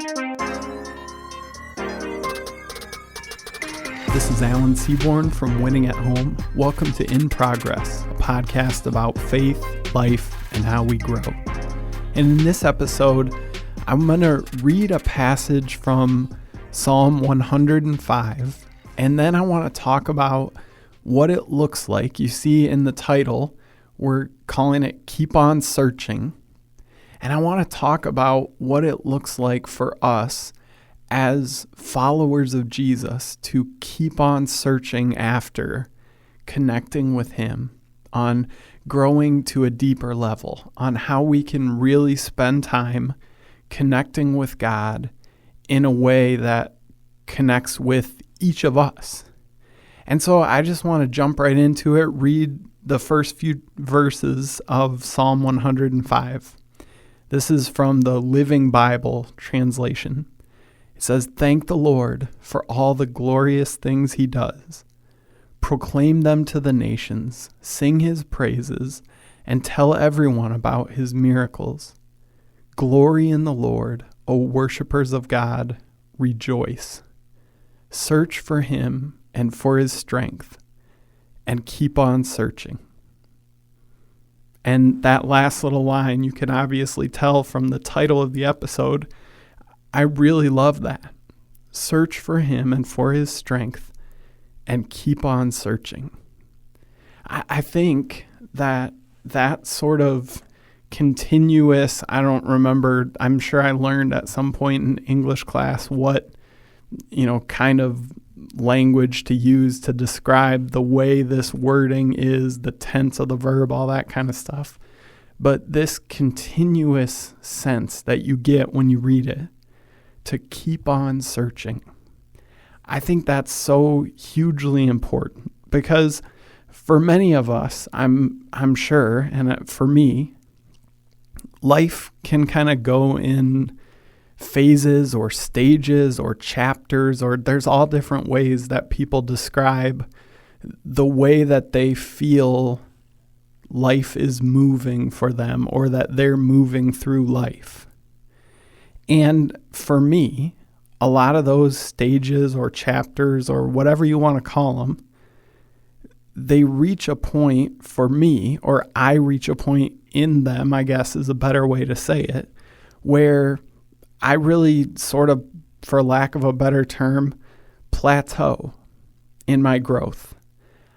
This is Alan Seaborn from Winning at Home. Welcome to In Progress, a podcast about faith, life, and how we grow. And in this episode, I'm going to read a passage from Psalm 105, and then I want to talk about what it looks like. You see in the title, we're calling it Keep On Searching. And I want to talk about what it looks like for us as followers of Jesus to keep on searching after connecting with Him, on growing to a deeper level, on how we can really spend time connecting with God in a way that connects with each of us. And so I just want to jump right into it, read the first few verses of Psalm 105. This is from the Living Bible translation. It says, "Thank the Lord for all the glorious things He does. Proclaim them to the nations, sing His praises, and tell everyone about His miracles. Glory in the Lord, O worshipers of God, rejoice. Search for Him and for His strength, and keep on searching." And that last little line, you can obviously tell from the title of the episode, I really love that. Search for Him and for His strength, and keep on searching. I think that sort of continuous, I don't remember, I'm sure I learned at some point in English class what, kind of language to use to describe the way this wording is, the tense of the verb, all that kind of stuff. But this continuous sense that you get when you read it, to keep on searching. I think that's so hugely important because for many of us, I'm sure, and for me, life can kind of go in phases or stages or chapters, or there's all different ways that people describe the way that they feel life is moving for them or that they're moving through life. And for me, a lot of those stages or chapters or whatever you want to call them, they reach a point for me, or I reach a point in them, I guess is a better way to say it, where I really sort of, for lack of a better term, plateau in my growth.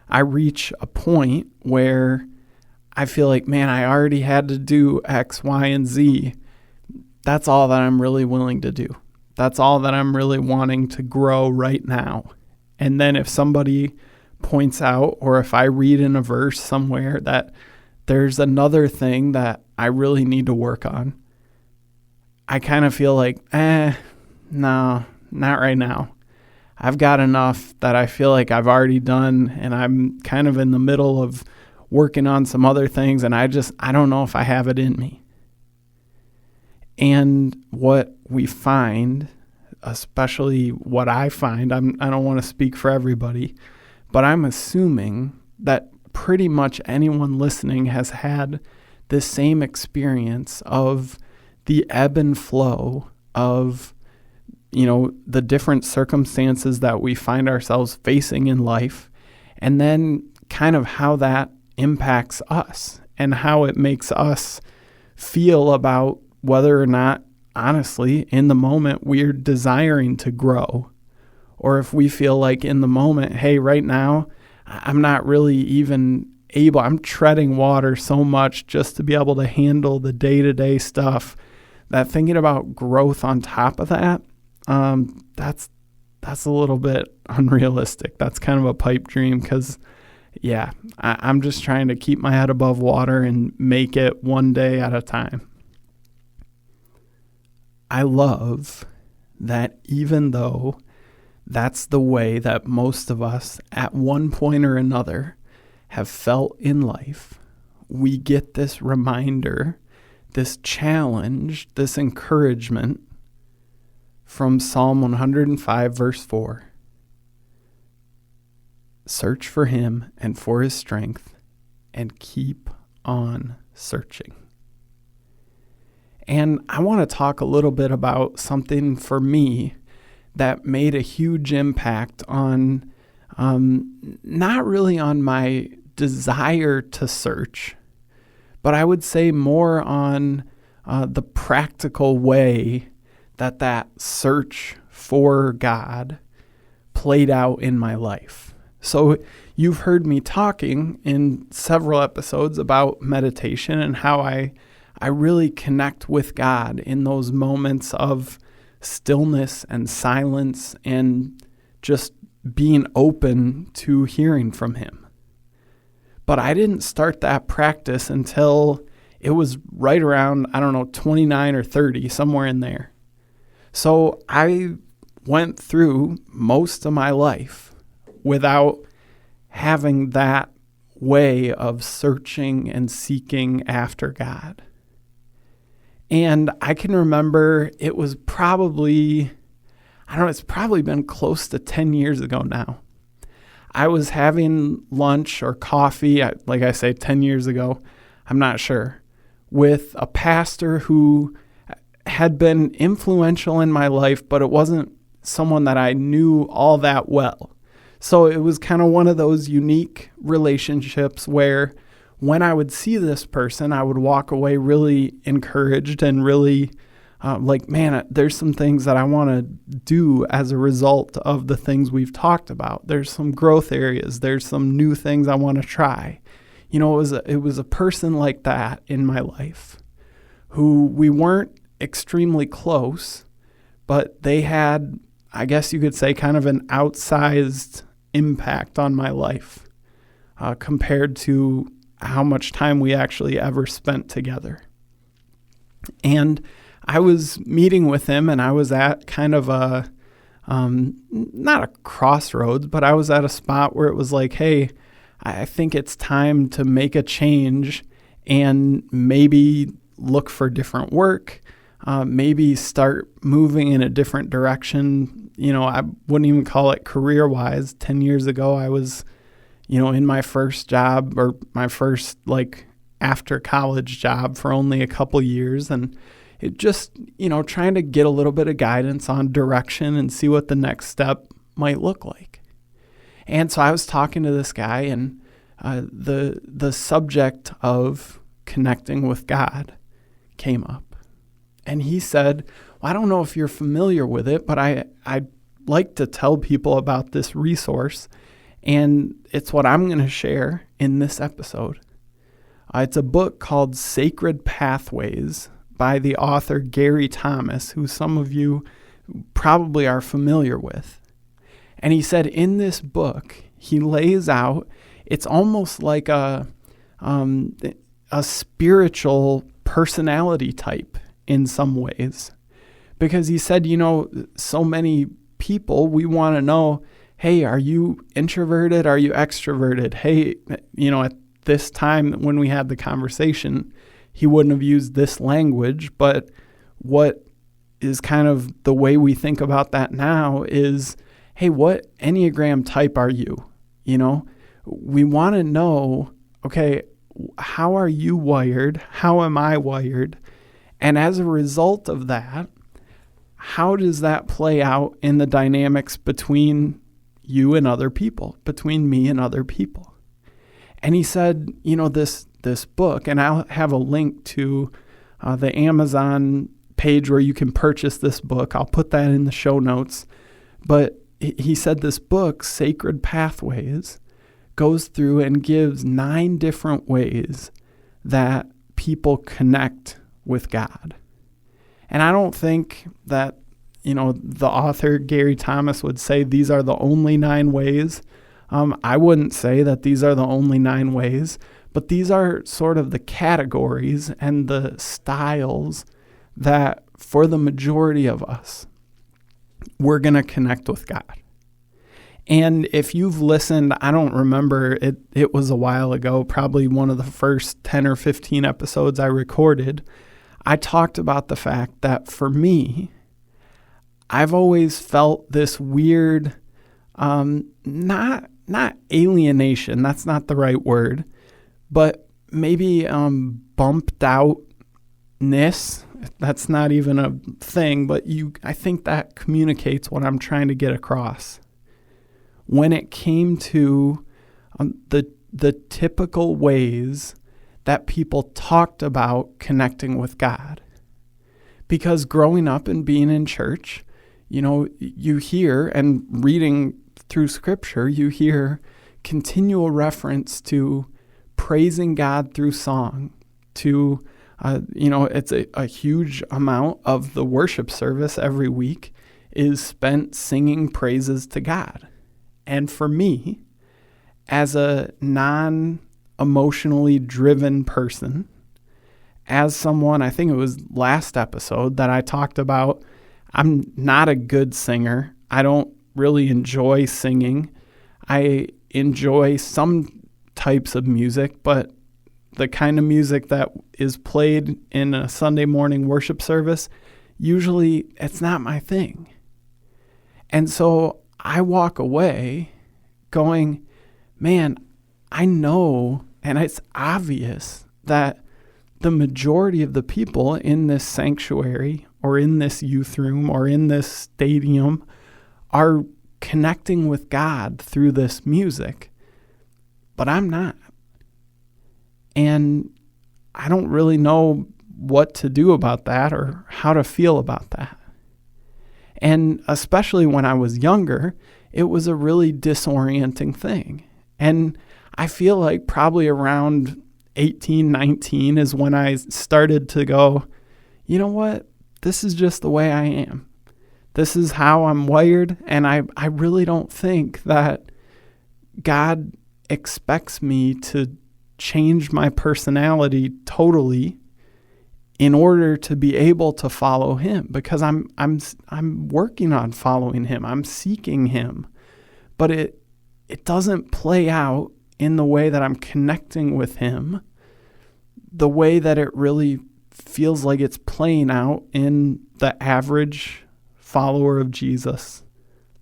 I reach a point where I feel like, man, I already had to do X, Y, and Z. That's all that I'm really willing to do. That's all that I'm really wanting to grow right now. And then if somebody points out, or if I read in a verse somewhere that there's another thing that I really need to work on, I kind of feel like, no, not right now. I've got enough that I feel like I've already done, and I'm kind of in the middle of working on some other things, and I don't know if I have it in me. And what we find, especially what I find, I don't want to speak for everybody, but I'm assuming that pretty much anyone listening has had the same experience of the ebb and flow of, the different circumstances that we find ourselves facing in life, and then kind of how that impacts us and how it makes us feel about whether or not, honestly, in the moment, we're desiring to grow. Or if we feel like in the moment, hey, right now, I'm not really even able, I'm treading water so much just to be able to handle the day-to-day stuff, that thinking about growth on top of that, that's a little bit unrealistic. That's kind of a pipe dream because, I'm just trying to keep my head above water and make it one day at a time. I love that even though that's the way that most of us at one point or another have felt in life, we get this reminder, this challenge, this encouragement from Psalm 105, verse 4. Search for Him and for His strength, and keep on searching. And I want to talk a little bit about something for me that made a huge impact on, not really on my desire to search, but I would say more on the practical way that search for God played out in my life. So you've heard me talking in several episodes about meditation and how I really connect with God in those moments of stillness and silence and just being open to hearing from Him. But I didn't start that practice until it was right around, 29 or 30, somewhere in there. So I went through most of my life without having that way of searching and seeking after God. And I can remember it was probably, it's probably been close to 10 years ago now. I was having lunch or coffee, like I say, 10 years ago, I'm not sure, with a pastor who had been influential in my life, but it wasn't someone that I knew all that well. So it was kind of one of those unique relationships where when I would see this person, I would walk away really encouraged and really there's some things that I want to do as a result of the things we've talked about. There's some growth areas. There's some new things I want to try. It was a person like that in my life who we weren't extremely close, but they had, I guess you could say, kind of an outsized impact on my life compared to how much time we actually ever spent together. And I was meeting with him, and I was at kind of a, not a crossroads, but I was at a spot where it was like, hey, I think it's time to make a change and maybe look for different work, maybe start moving in a different direction. I wouldn't even call it career-wise. 10 years ago, I was, in my first job, or my first after college job, for only a couple years, and it just, trying to get a little bit of guidance on direction and see what the next step might look like. And so I was talking to this guy, and the subject of connecting with God came up. And he said, well, I don't know if you're familiar with it, but I'd like to tell people about this resource, and it's what I'm going to share in this episode. It's a book called Sacred Pathways by the author Gary Thomas, who some of you probably are familiar with. And he said in this book, he lays out, it's almost like a spiritual personality type in some ways. Because he said, so many people, we want to know, hey, are you introverted? Are you extroverted? Hey, at this time when we had the conversation, he wouldn't have used this language, but what is kind of the way we think about that now is, hey, what Enneagram type are you? We want to know, okay, how are you wired? How am I wired? And as a result of that, how does that play out in the dynamics between you and other people, between me and other people? And he said, this book, and I'll have a link to the Amazon page where you can purchase this book. I'll put that in the show notes. But he said this book, Sacred Pathways, goes through and gives 9 different ways that people connect with God. And I don't think that, the author Gary Thomas would say these are the only 9 ways. I wouldn't say that these are the only 9 ways, but these are sort of the categories and the styles that for the majority of us, we're going to connect with God. And if you've listened, I don't remember, it was a while ago, probably one of the first 10 or 15 episodes I recorded, I talked about the fact that for me, I've always felt this weird, not alienation, that's not the right word, but maybe bumped outness, That's not even a thing, but I think that communicates what I'm trying to get across. When it came to the typical ways that people talked about connecting with God. Because growing up and being in church, you hear, and reading through Scripture, you hear continual reference to praising God through song, to, it's a huge amount of the worship service every week is spent singing praises to God. And for me, as a non-emotionally driven person, as someone, I think it was last episode that I talked about, I'm not a good singer. I don't really enjoy singing. I enjoy some types of music, but the kind of music that is played in a Sunday morning worship service, usually it's not my thing. And so I walk away going, man, I know, and it's obvious that the majority of the people in this sanctuary or in this youth room or in this stadium are connecting with God through this music, but I'm not. And I don't really know what to do about that or how to feel about that. And especially when I was younger, it was a really disorienting thing. And I feel like probably around 18, 19 is when I started to go, you know what? This is just the way I am. This is how I'm wired. And I really don't think that God expects me to change my personality totally in order to be able to follow him, because I'm working on following him. I'm seeking him. But it doesn't play out in the way that I'm connecting with him, the way that it really feels like it's playing out in the average follower of Jesus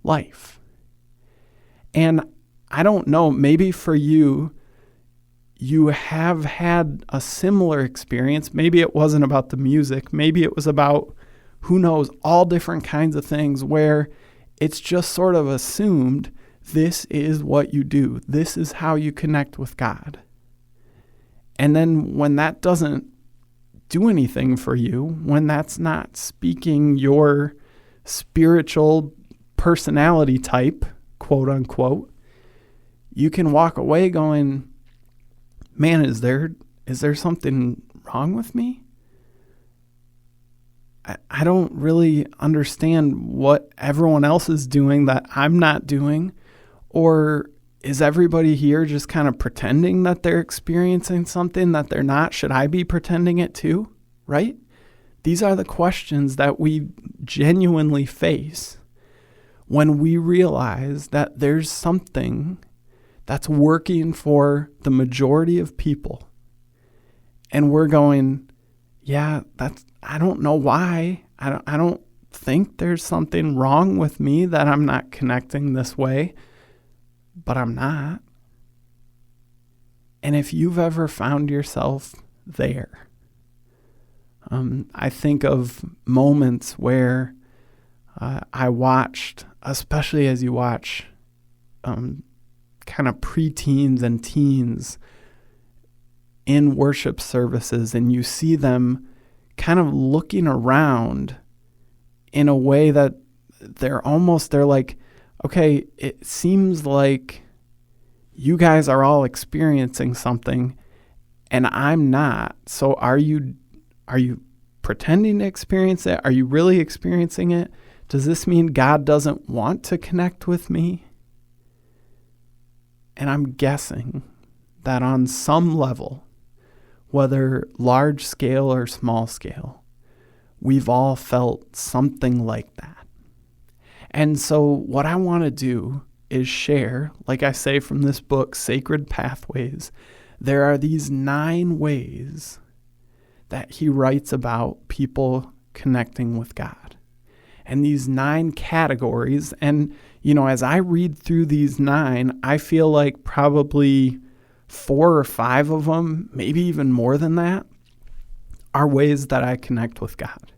life. And I don't know, maybe for you have had a similar experience. Maybe it wasn't about the music. Maybe it was about, who knows, all different kinds of things where it's just sort of assumed this is what you do. This is how you connect with God. And then when that doesn't do anything for you, when that's not speaking your spiritual personality type, quote unquote, you can walk away going, man, is there something wrong with me? I don't really understand what everyone else is doing that I'm not doing. Or is everybody here just kind of pretending that they're experiencing something that they're not? Should I be pretending it too? Right? These are the questions that we genuinely face when we realize that there's something that's working for the majority of people. And we're going, yeah, I don't know why. I don't think there's something wrong with me that I'm not connecting this way, but I'm not. And if you've ever found yourself there, I think of moments where I watched, especially as you watch kind of preteens and teens in worship services, and you see them kind of looking around in a way that they're like, okay, it seems like you guys are all experiencing something and I'm not. So are you pretending to experience it? Are you really experiencing it? Does this mean God doesn't want to connect with me? And I'm guessing that on some level, whether large scale or small scale, we've all felt something like that. And so what I want to do is share, like I say from this book, Sacred Pathways, there are these 9 ways that he writes about people connecting with God. And these 9 categories, and as I read through these 9, I feel like probably 4 or 5 of them, maybe even more than that, are ways that I connect with God.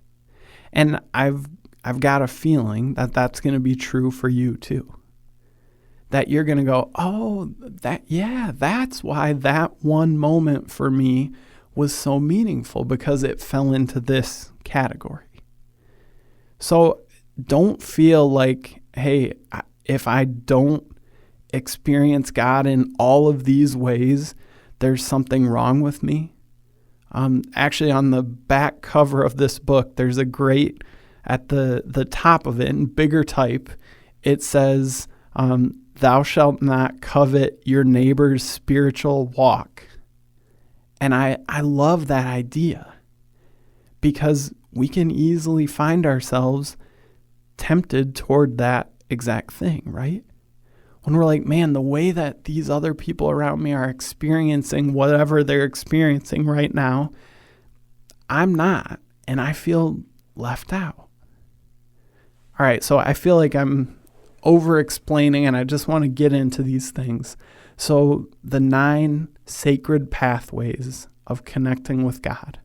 And I've got a feeling that that's going to be true for you too. That you're going to go, oh, that's why that one moment for me was so meaningful, because it fell into this category. So don't feel like, hey, if I don't experience God in all of these ways, there's something wrong with me. Actually, on the back cover of this book, there's a great, at the top of it in bigger type, it says, thou shalt not covet your neighbor's spiritual walk. And I love that idea, because we can easily find ourselves tempted toward that exact thing, right? When we're like, man, the way that these other people around me are experiencing whatever they're experiencing right now, I'm not, and I feel left out. All right, so I feel like I'm over-explaining, and I just want to get into these things. So the 9 sacred pathways of connecting with God.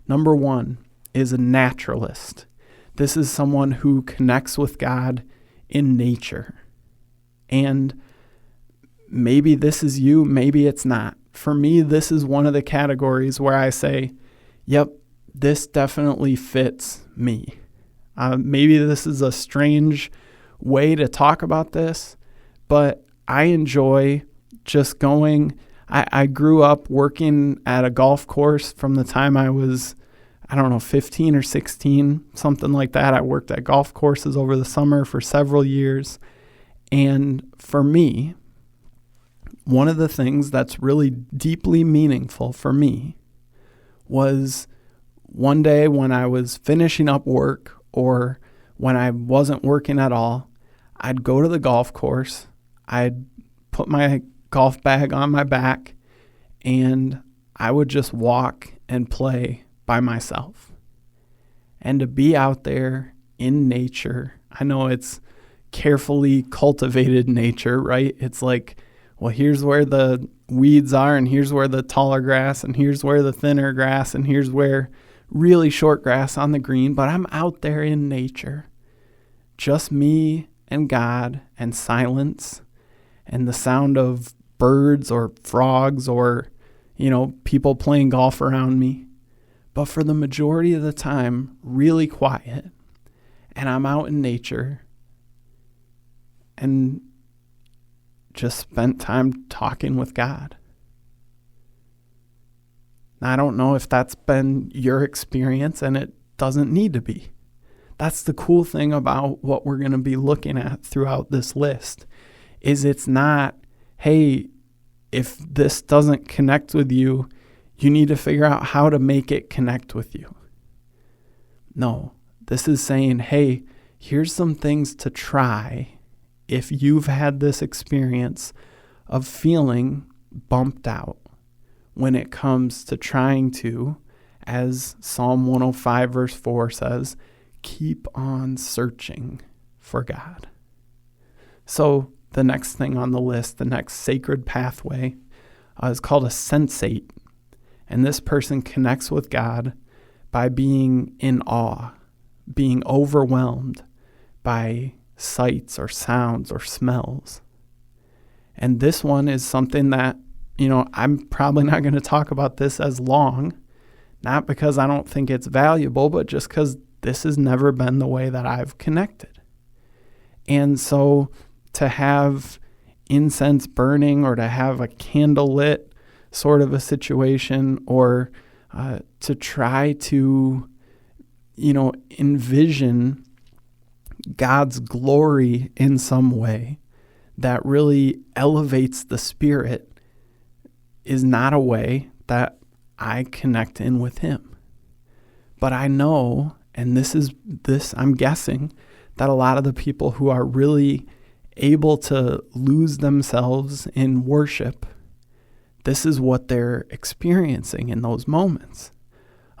Number 1 is a naturalist. This is someone who connects with God in nature. And maybe this is you, maybe it's not. For me, this is one of the categories where I say, yep, this definitely fits me. Maybe this is a strange way to talk about this, but I enjoy just going. I grew up working at a golf course from the time I was, 15 or 16, something like that. I worked at golf courses over the summer for several years. And for me, one of the things that's really deeply meaningful for me was one day when I was finishing up work, or when I wasn't working at all, I'd go to the golf course, I'd put my golf bag on my back, and I would just walk and play by myself. And to be out there in nature, I know it's carefully cultivated nature, right? It's like, well, here's where the weeds are, and here's where the taller grass, and here's where the thinner grass, and here's where really short grass on the green, but I'm out there in nature. Just me and God and silence and the sound of birds or frogs or, people playing golf around me. But for the majority of the time, really quiet. And I'm out in nature and just spent time talking with God. Now, I don't know if that's been your experience, and it doesn't need to be. That's the cool thing about what we're going to be looking at throughout this list, is it's not, hey, if this doesn't connect with you, you need to figure out how to make it connect with you. No, this is saying, hey, here's some things to try if you've had this experience of feeling bumped out when it comes to trying to, as Psalm 105 verse 4 says, keep on searching for God. So the next thing on the list, the next sacred pathway, is called a sensate. And this person connects with God by being in awe, being overwhelmed by sights or sounds or smells. And this one is something that, I'm probably not going to talk about this as long, not because I don't think it's valuable, but just because this has never been the way that I've connected. And so to have incense burning, or to have a candle lit sort of a situation, or to try to, envision God's glory in some way that really elevates the spirit, is not a way that I connect in with Him. But I know, and I'm guessing, that a lot of the people who are really able to lose themselves in worship, this is what they're experiencing in those moments.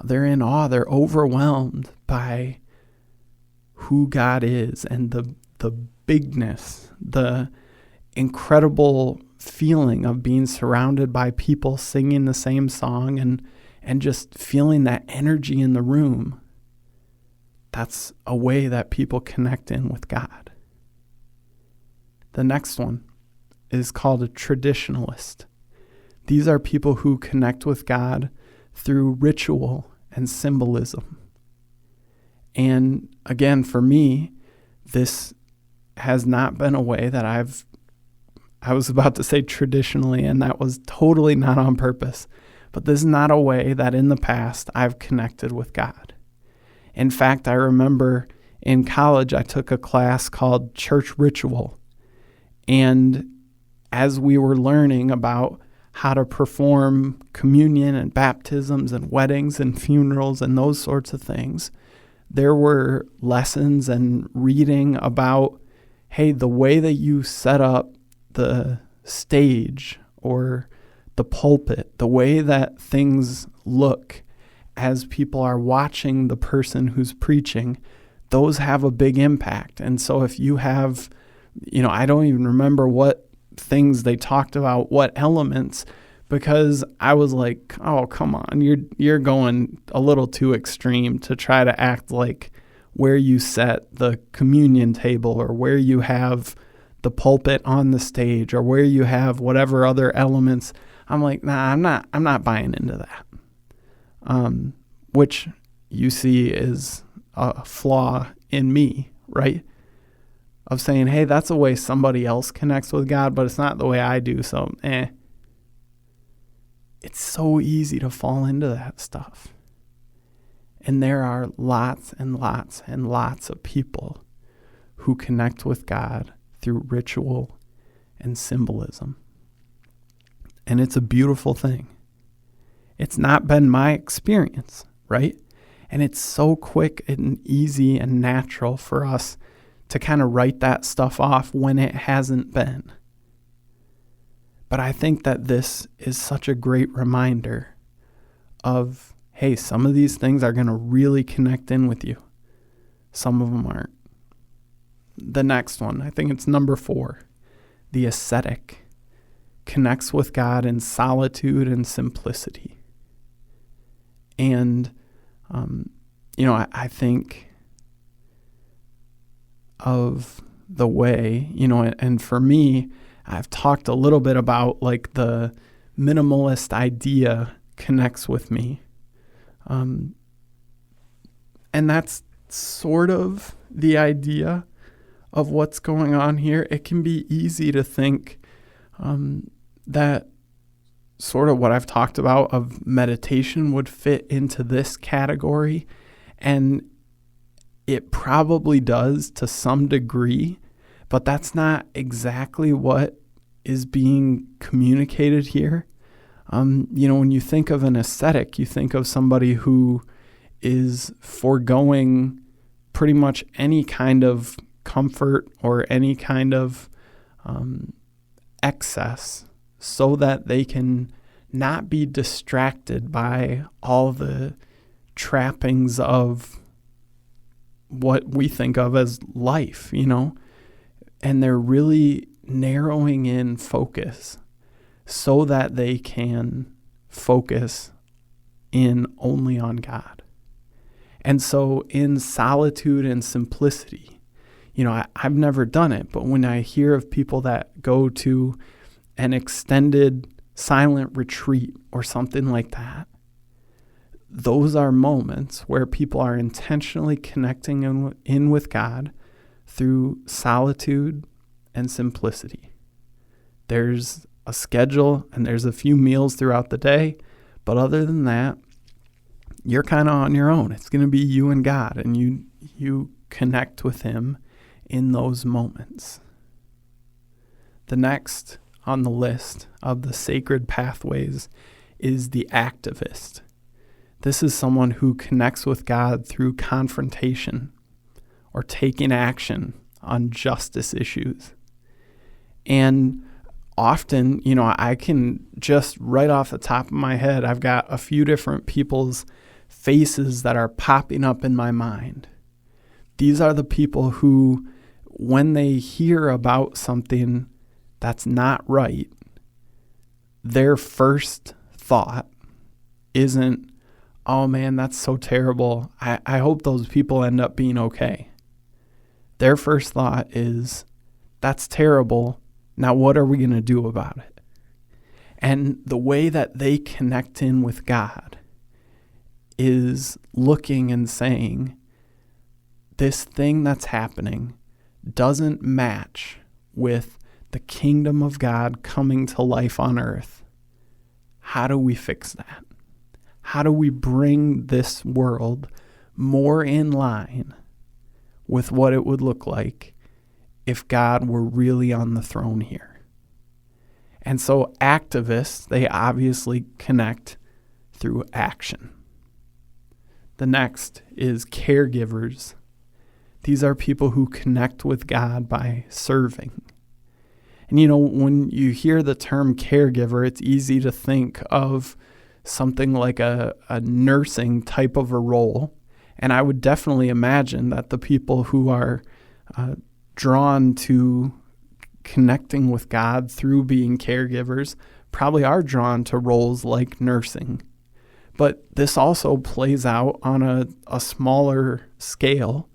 They're in awe, they're overwhelmed by who God is, and the bigness, the incredible feeling of being surrounded by people singing the same song and just feeling that energy in the room, that's a way that people connect in with God. The next one is called a traditionalist. These are people who connect with God through ritual and symbolism. And again, for me, this has not been a way that I was about to say traditionally, and that was totally not on purpose. But this is not a way that in the past I've connected with God. In fact, I remember in college I took a class called Church Ritual. And as we were learning about how to perform communion and baptisms and weddings and funerals and those sorts of things, there were lessons and reading about, hey, the way that you set up the stage or the pulpit, the way that things look as people are watching the person who's preaching, those have a big impact. And so if you have, I don't even remember what things they talked about, what elements, because I was like, oh, come on, you're going a little too extreme to try to act like where you set the communion table or where you have the pulpit on the stage or where you have whatever other elements. I'm like, nah, I'm not buying into that. Which you see is a flaw in me, right? Of saying, hey, that's the way somebody else connects with God, but it's not the way I do, so It's so easy to fall into that stuff. And there are lots and lots and lots of people who connect with God through ritual and symbolism. And it's a beautiful thing. It's not been my experience, right? And it's so quick and easy and natural for us to kind of write that stuff off when it hasn't been. But I think that this is such a great reminder of, hey, some of these things are going to really connect in with you. Some of them aren't. The next one, I think it's number 4, the ascetic, connects with God in solitude and simplicity. And, I think of the way, and for me, I've talked a little bit about like the minimalist idea connects with me. And that's sort of the idea of what's going on here. It can be easy to think that sort of what I've talked about of meditation would fit into this category. And it probably does to some degree, but that's not exactly what is being communicated here. When you think of an ascetic, you think of somebody who is foregoing pretty much any kind of comfort or any kind of excess so that they can not be distracted by all the trappings of what we think of as life, and they're really narrowing in focus so that they can focus in only on God. And so in solitude and simplicity, I've never done it, but when I hear of people that go to an extended silent retreat or something like that, those are moments where people are intentionally connecting in with God through solitude and simplicity. There's a schedule and there's a few meals throughout the day, but other than that, you're kind of on your own. It's going to be you and God, and you connect with Him in those moments. The next on the list of the sacred pathways is the activist. This is someone who connects with God through confrontation or taking action on justice issues. And often, I can just right off the top of my head, I've got a few different people's faces that are popping up in my mind. These are the people who, when they hear about something that's not right, their first thought isn't, oh man, that's so terrible. I hope those people end up being okay. Their first thought is, that's terrible. Now what are we going to do about it? And the way that they connect in with God is looking and saying, this thing that's happening doesn't match with the kingdom of God coming to life on earth. How do we fix that? How do we bring this world more in line with what it would look like if God were really on the throne here? And so activists, they obviously connect through action. The next is caregivers. These are people who connect with God by serving. And when you hear the term caregiver, it's easy to think of something like a nursing type of a role. And I would definitely imagine that the people who are drawn to connecting with God through being caregivers probably are drawn to roles like nursing. But this also plays out on a smaller scale.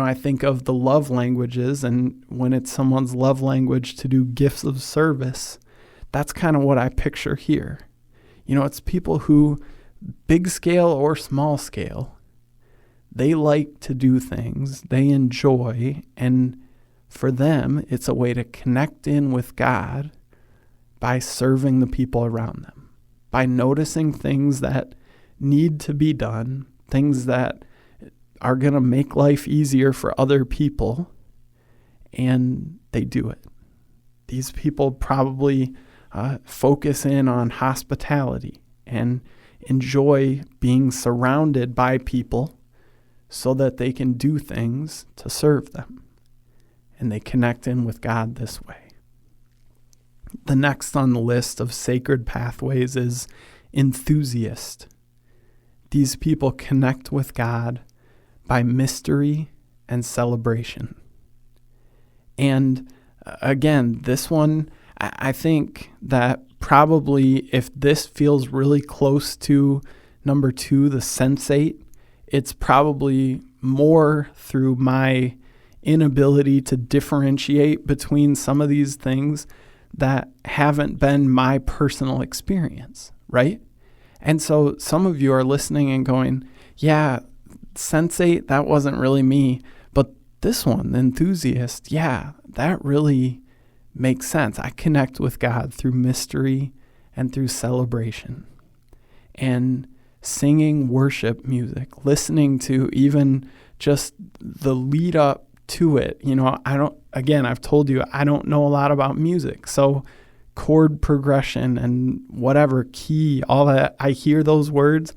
I think of the love languages, and when it's someone's love language to do gifts of service, that's kind of what I picture here. It's people who, big scale or small scale, they like to do things they enjoy, and for them, it's a way to connect in with God by serving the people around them, by noticing things that need to be done, things that are going to make life easier for other people, and they do it. These people probably focus in on hospitality and enjoy being surrounded by people so that they can do things to serve them. And they connect in with God this way. The next on the list of sacred pathways is enthusiast. These people connect with God by mystery and celebration. And again, this one, I think that probably if this feels really close to number 2, the sensate, it's probably more through my inability to differentiate between some of these things that haven't been my personal experience, right? And so some of you are listening and going, yeah, sensate, that wasn't really me. But this one, the enthusiast, yeah, that really makes sense. I connect with God through mystery and through celebration. And singing worship music, listening to even just the lead up to it. I've told you, I don't know a lot about music. So chord progression and whatever key, all that, I hear those words,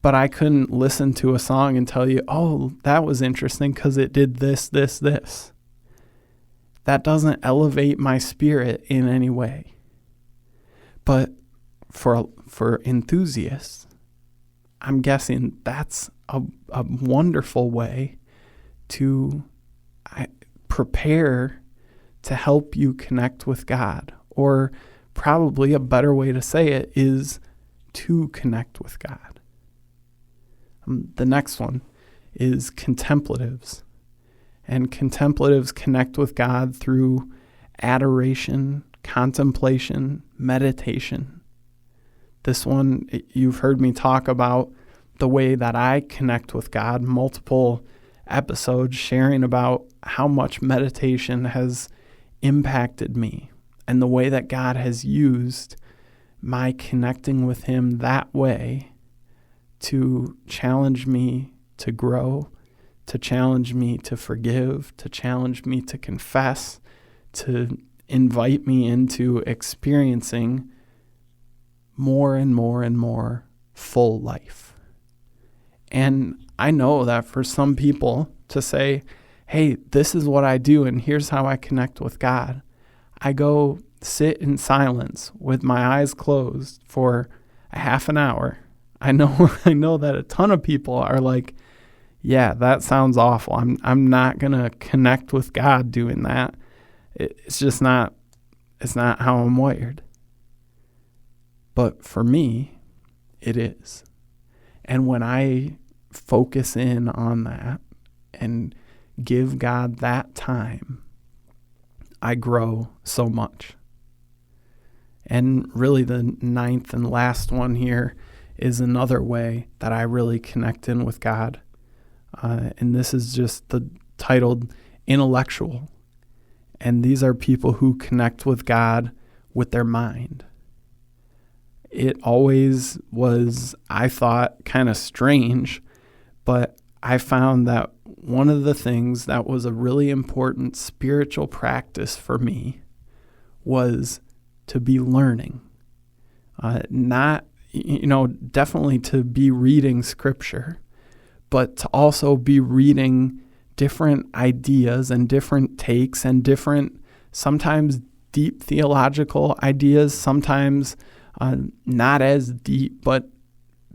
but I couldn't listen to a song and tell you, oh, that was interesting because it did this, this, this. That doesn't elevate my spirit in any way. But for enthusiasts, I'm guessing that's a wonderful way to prepare to help you connect with God. Or probably a better way to say it is to connect with God. The next one is contemplatives. And contemplatives connect with God through adoration, contemplation, meditation. This one, you've heard me talk about the way that I connect with God, multiple episodes sharing about how much meditation has impacted me and the way that God has used my connecting with Him that way to challenge me to grow, to challenge me to forgive, to challenge me to confess, to invite me into experiencing more and more and more full life. And I know that for some people to say, hey, this is what I do and here's how I connect with God, I go sit in silence with my eyes closed for a half an hour. I know that a ton of people are like, yeah, that sounds awful. I'm not going to connect with God doing that. It's not how I'm wired. But for me, it is. And when I focus in on that and give God that time, I grow so much. And really the ninth and last one here is another way that I really connect in with God. And this is just titled intellectual. And these are people who connect with God with their mind. It always was, I thought, kind of strange, but I found that one of the things that was a really important spiritual practice for me was to be learning. Not, definitely to be reading scripture, but to also be reading different ideas and different takes and different, sometimes deep theological ideas, sometimes not as deep, but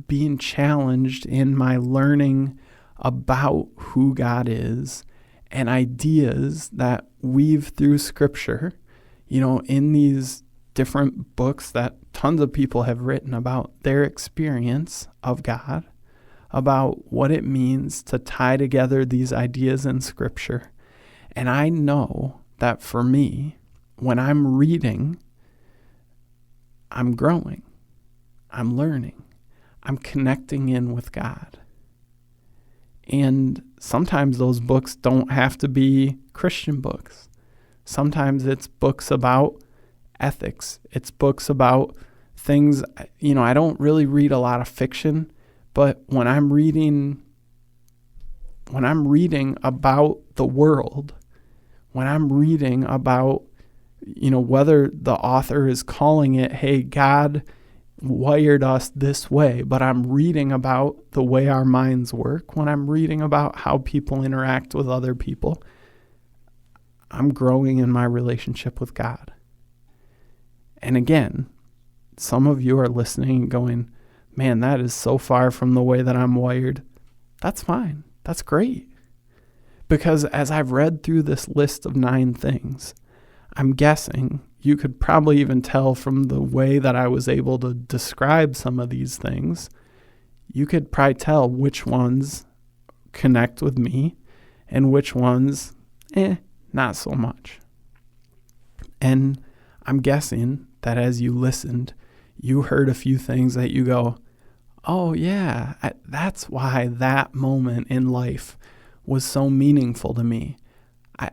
being challenged in my learning about who God is and ideas that weave through scripture, in these different books that tons of people have written about their experience of God, about what it means to tie together these ideas in scripture. And I know that for me, when I'm reading, I'm growing, I'm learning, I'm connecting in with God. And sometimes those books don't have to be Christian books. Sometimes it's books about ethics. It's books about things, I don't really read a lot of fiction, but when I'm reading about the world, when I'm reading about, whether the author is calling it, hey, God wired us this way, but I'm reading about the way our minds work, when I'm reading about how people interact with other people, I'm growing in my relationship with God. And again, some of you are listening and going, man, that is so far from the way that I'm wired. That's fine. That's great. Because as I've read through this list of 9 things, I'm guessing you could probably even tell from the way that I was able to describe some of these things, you could probably tell which ones connect with me and which ones, not so much. And I'm guessing that as you listened, you heard a few things that you go, oh yeah, that's why that moment in life was so meaningful to me.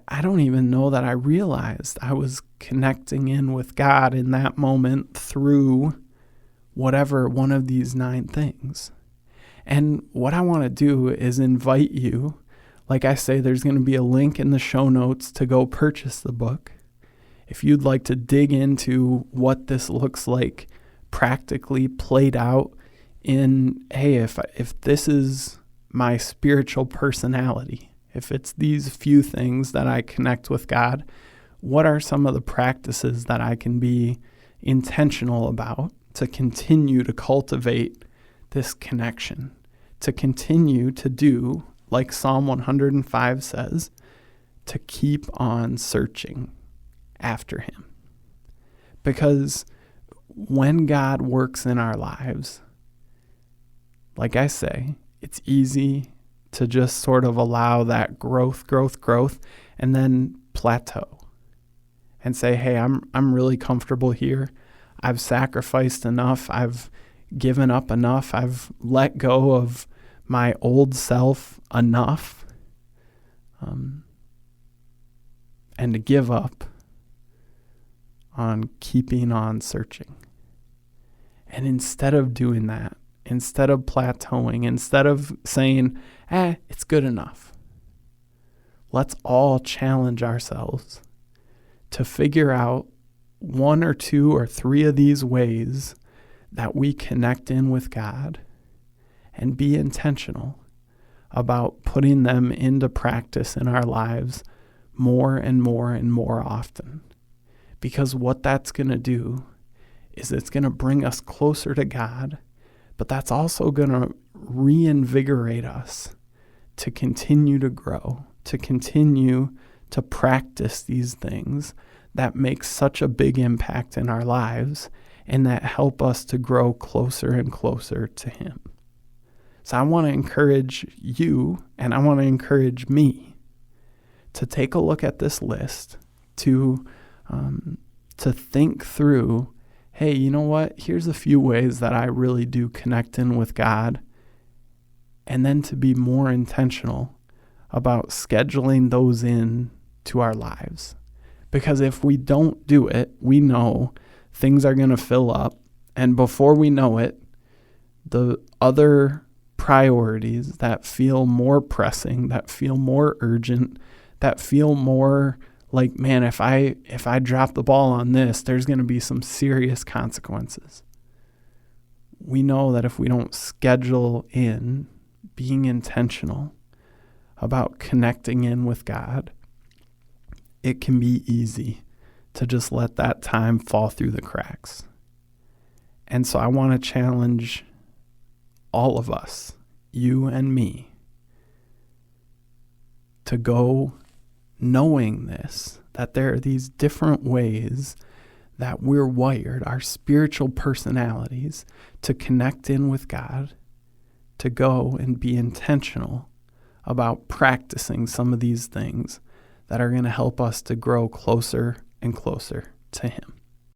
I don't even know that I realized I was connecting in with God in that moment through whatever one of these 9 things. And what I want to do is invite you, like I say, there's going to be a link in the show notes to go purchase the book. If you'd like to dig into what this looks like practically played out in, hey, if this is my spiritual personality, if it's these few things that I connect with God, what are some of the practices that I can be intentional about to continue to cultivate this connection, to continue to do, like Psalm 105 says, to keep on searching after him. Because when God works in our lives, like I say, it's easy to just sort of allow that growth, and then plateau and say, hey, I'm really comfortable here. I've sacrificed enough. I've given up enough. I've let go of my old self enough. And to give up on keeping on searching. And instead of doing that, instead of plateauing, instead of saying, it's good enough, let's all challenge ourselves to figure out 1 or 2 or 3 of these ways that we connect in with God and be intentional about putting them into practice in our lives more and more and more often. Because what that's going to do is it's going to bring us closer to God, but that's also going to reinvigorate us to continue to grow, to continue to practice these things that make such a big impact in our lives and that help us to grow closer and closer to Him. So I want to encourage you, and I want to encourage me to take a look at this list, to think through, hey, you know what? Here's a few ways that I really do connect in with God, and then to be more intentional about scheduling those in to our lives. Because if we don't do it, we know things are going to fill up. And before we know it, the other priorities that feel more pressing, that feel more urgent, that feel more like, man, if I drop the ball on this, there's going to be some serious consequences. We know that if we don't schedule in being intentional about connecting in with God, it can be easy to just let that time fall through the cracks. And so I want to challenge all of us, you and me, to go knowing this, that there are these different ways that we're wired, our spiritual personalities, to connect in with God, to go and be intentional about practicing some of these things that are going to help us to grow closer and closer to Him.